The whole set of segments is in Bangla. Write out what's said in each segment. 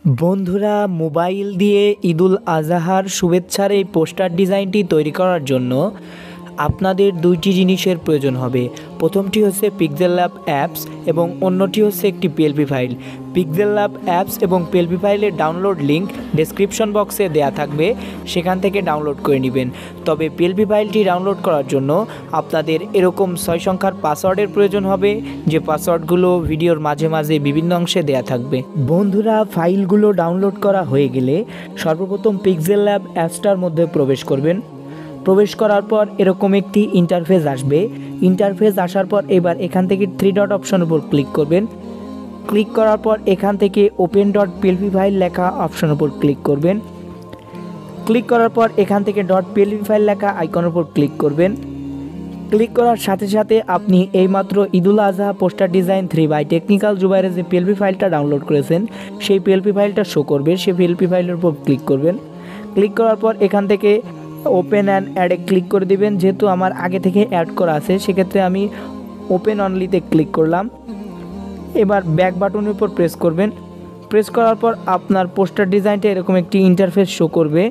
বন্ধুরা, মোবাইল দিয়ে ঈদুল আজহার শুভেচ্ছার এই পোস্টার ডিজাইনটি তৈরি করার জন্য আপনাদের দুইটি জিনিসের প্রয়োজন হবে। প্রথমটি হচ্ছে পিক্সেলল্যাব অ্যাপস এবং অন্যটি হচ্ছে একটি পিএলপি ফাইল। পিক্সেলল্যাব অ্যাপস এবং পিএলপি ফাইলের ডাউনলোড লিঙ্ক ডেসক্রিপশন বক্সে দেয়া থাকবে, সেখান থেকে ডাউনলোড করে নেবেন। তবে পিএলপি ফাইলটি ডাউনলোড করার জন্য আপনাদের এরকম 6 সংখ্যার পাসওয়ার্ডের প্রয়োজন হবে, যে পাসওয়ার্ডগুলো ভিডিওর মাঝে মাঝে বিভিন্ন অংশে দেয়া থাকবে। বন্ধুরা, ফাইলগুলো ডাউনলোড করা হয়ে গেলে সর্বপ্রথম পিক্সেলল্যাব অ্যাপসটার মধ্যে প্রবেশ করবেন। প্রবেশ করার পর এরকম একটি ইন্টারফেস আসবে। ইন্টারফেস আসার পর এবার এখান থেকে 3 ডট অপশন উপর ক্লিক করবেন। ক্লিক করার পর এখান থেকে ওপেন ডট পিএলপি ফাইল লেখা অপশন উপর ক্লিক করবেন। ক্লিক করার পর এখান থেকে ডট পিএলপি ফাইল লেখা আইকনের উপর ক্লিক করবেন। ক্লিক করার সাথে সাথে আপনি এইমাত্র Eidul Azha poster design 3 by technical জুবাইরের যে পিএলপি ফাইলটা ডাউনলোড করেছেন, সেই পিএলপি ফাইলটা শো করবে। সেই পিএলপি ফাইলের উপর ক্লিক করবেন। ক্লিক করার পর এখান থেকে ওপেন অ্যান্ড অ্যাডে ক্লিক করে দিবেন। যেহেতু আমার আগে থেকে অ্যাড করা আছে, সেক্ষেত্রে আমি ওপেন অনলিতে ক্লিক করলাম। এবার ব্যাক বাটনের উপর প্রেস করবেন। প্রেস করার পর আপনার পোস্টার ডিজাইনটা এরকম একটি ইন্টারফেস শো করবে।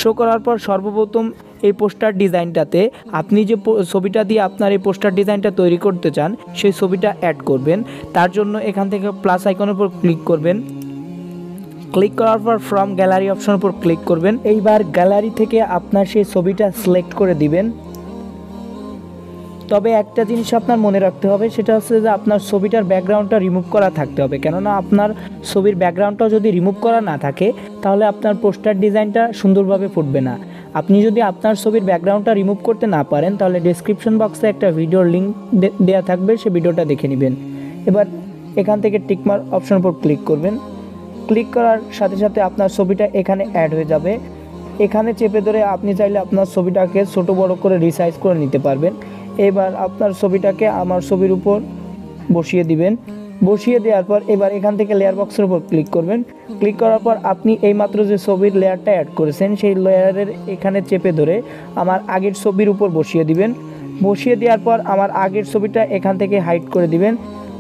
শো করার পর সর্বপ্রথম এই পোস্টার ডিজাইনটাতে আপনি যে ছবিটা দিয়ে আপনার এই পোস্টার ডিজাইনটা তৈরি করতে চান, সেই ছবিটা অ্যাড করবেন। তার জন্য এখান থেকে প্লাস আইকনের উপর ক্লিক করবেন। ক্লিক করার পর ফ্রম গ্যালারি অপশন উপর ক্লিক করবেন। এইবার গ্যালারি থেকে আপনার সেই ছবিটা সিলেক্ট করে দিবেন। তবে একটা জিনিস আপনার মনে রাখতে হবে, সেটা হচ্ছে যে আপনার ছবিটার ব্যাকগ্রাউন্ডটা রিমুভ করা থাকতে হবে। কেননা আপনার ছবির ব্যাকগ্রাউন্ডটাও যদি রিমুভ করা না থাকে, তাহলে আপনার পোস্টার ডিজাইনটা সুন্দরভাবে ফুটবে না। আপনি যদি আপনার ছবির ব্যাকগ্রাউন্ডটা রিমুভ করতে না পারেন, তাহলে ডেসক্রিপশন বক্সে একটা ভিডিওর লিঙ্ক দেওয়া থাকবে, সেই ভিডিওটা দেখে নেবেন। এবার এখান থেকে টিকমার্ক অপশন উপর ক্লিক করবেন। ক্লিক করার সাথে সাথে আপনার ছবিটা এখানে অ্যাড হয়ে যাবে। এখানে চেপে ধরে আপনি চাইলে আপনার ছবিটাকে ছোট বড় করে রিসাইজ করে নিতে পারবেন। এবার আপনার ছবিটাকে আমার ছবির উপর বসিয়ে দিবেন। বসিয়ে দেওয়ার পর এবার এখান থেকে লেয়ার বক্সের উপর ক্লিক করবেন। ক্লিক করার পর আপনি এইমাত্র যে ছবির লেয়ারটা অ্যাড করেছেন, সেই লেয়ারের এখানে চেপে ধরে আমার আগের ছবির উপর বসিয়ে দিবেন। বসিয়ে দেওয়ার পর আমার আগের ছবিটা এখান থেকে হাইড করে দিবেন।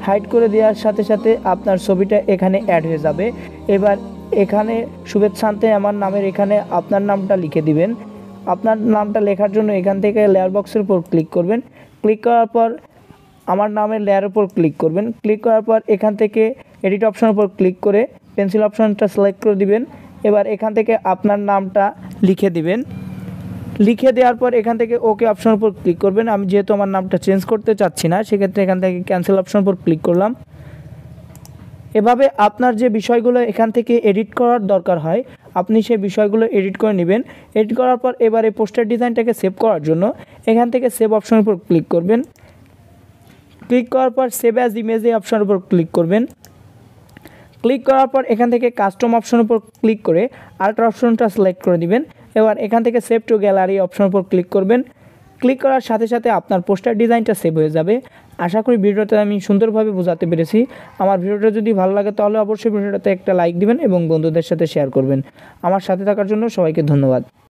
হাইড করে দেওয়ার সাথে সাথে আপনার ছবিটা এখানে অ্যাড হয়ে যাবে। এবার এখানে শুভেচ্ছান্তে আমার নামের এখানে আপনার নামটা লিখে দিবেন। আপনার নামটা লেখার জন্য এখান থেকে লেয়ার বক্সের উপর ক্লিক করবেন। ক্লিক করার পর আমার নামের লেয়ার উপর ক্লিক করবেন। ক্লিক করার পর এখান থেকে এডিট অপশন উপর ক্লিক করে পেন্সিল অপশনটা সিলেক্ট করে দিবেন। এবার এখান থেকে আপনার নামটা লিখে দিবেন। লিখে দেওয়ার পর এখান থেকে ওকে অপশন উপর ক্লিক করবেন। আমি যেহেতু আমার নামটা চেঞ্জ করতে চাচ্ছি না, সেক্ষেত্রে এখান থেকে ক্যান্সেল অপশন উপর ক্লিক করলাম। এভাবে আপনার যে বিষয়গুলো এখান থেকে এডিট করার দরকার হয়, আপনি সেই বিষয়গুলো এডিট করে নেবেন। এডিট করার পর এবারে পোস্টার ডিজাইনটাকে সেভ করার জন্য এখান থেকে সেভ অপশনের উপর ক্লিক করবেন। ক্লিক করার পর সেভ অ্যাজ ইমেজ এই অপশনের উপর ক্লিক করবেন। ক্লিক করার পর এখান থেকে কাস্টম অপশনের উপর ক্লিক করে আল্ট্রা অপশনটা সিলেক্ট করে দিবেন। এবার এখান থেকে সেভ টু গ্যালারি অপশনের উপর ক্লিক করবেন। ক্লিক করার সাথে সাথে আপনার পোস্টার ডিজাইনটা সেভ হয়ে যাবে। আশা করি ভিডিওটা আমি সুন্দরভাবে বোঝাতে পেরেছি। আমার ভিডিওটা যদি ভালো লাগে, তাহলে অবশ্যই ভিডিওটাতে একটা লাইক দিবেন এবং বন্ধুদের সাথে শেয়ার করবেন। আমার সাথে থাকার জন্য সবাইকে ধন্যবাদ।